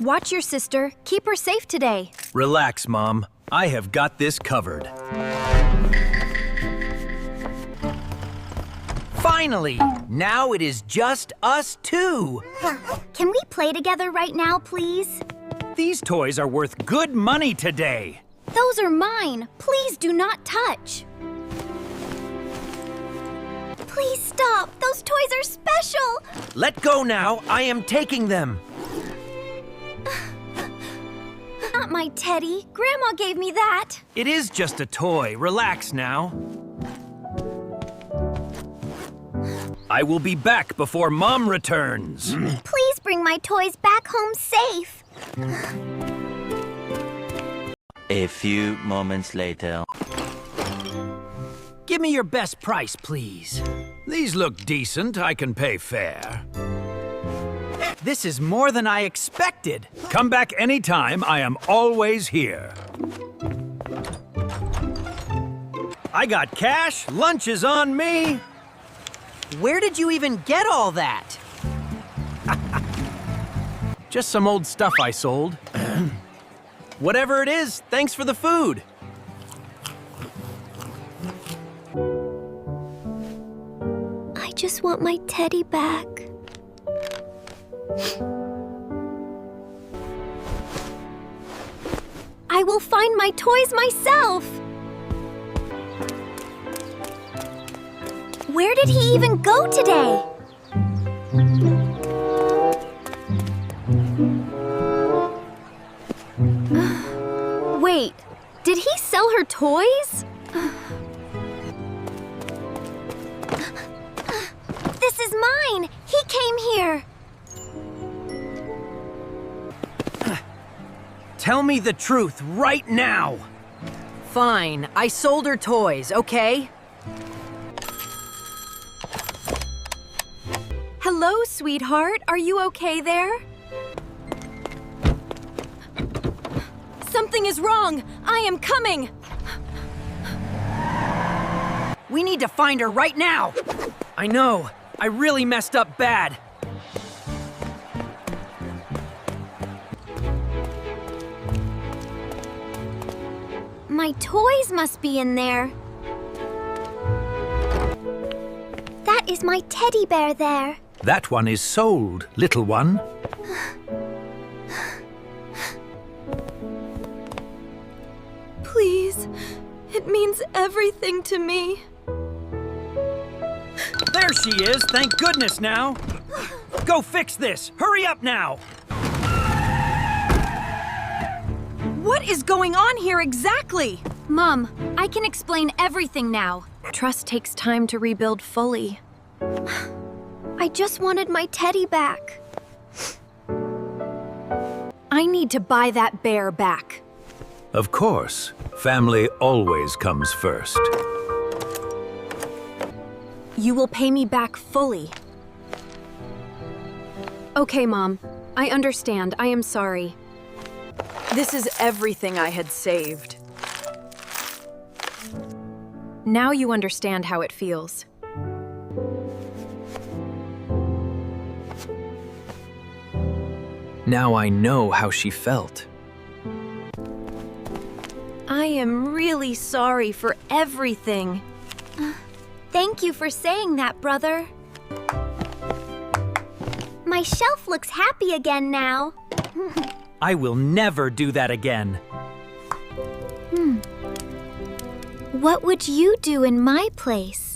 Watch your sister. Keep her safe today. Relax, Mom. I have got this covered. Finally! Now it is just us two. Can we play together right now, please? These toys are worth good money today. Those are mine. Please do not touch. Please stop. Those toys are special. Let go now. I am taking them. Not my teddy. Grandma gave me that. It is just a toy. Relax now. I will be back before Mom returns. Please bring my toys back home safe. A few moments later. Give me your best price, please. These look decent. I can pay fair. This is more than I expected. Come back anytime. I am always here. I got cash. Lunch is on me. Where did you even get all that? Just some old stuff I sold. Whatever it is, thanks for the food. I just want my teddy back. I will find my toys myself. Where did he even go today? Wait, did he sell her toys? This is mine! He came here! Tell me the truth right now. Fine, I sold her toys, okay? Hello, sweetheart. Are you okay there? Something is wrong. I am coming. We need to find her right now. I know. I really messed up bad. My toys must be in there. That is my teddy bear there. That one is sold, little one. Please, it means everything to me. There she is, thank goodness now. Go fix this, hurry up now. What is going on here exactly? Mom, I can explain everything now. Trust takes time to rebuild fully. I just wanted my teddy back. I need to buy that bear back. Of course, family always comes first. You will pay me back fully. Okay, Mom. I understand. I am sorry. This is everything I had saved. Now you understand how it feels. Now I know how she felt. I am really sorry for everything. Thank you for saying that, brother. My shelf looks happy again now. I will never do that again. What would you do in my place?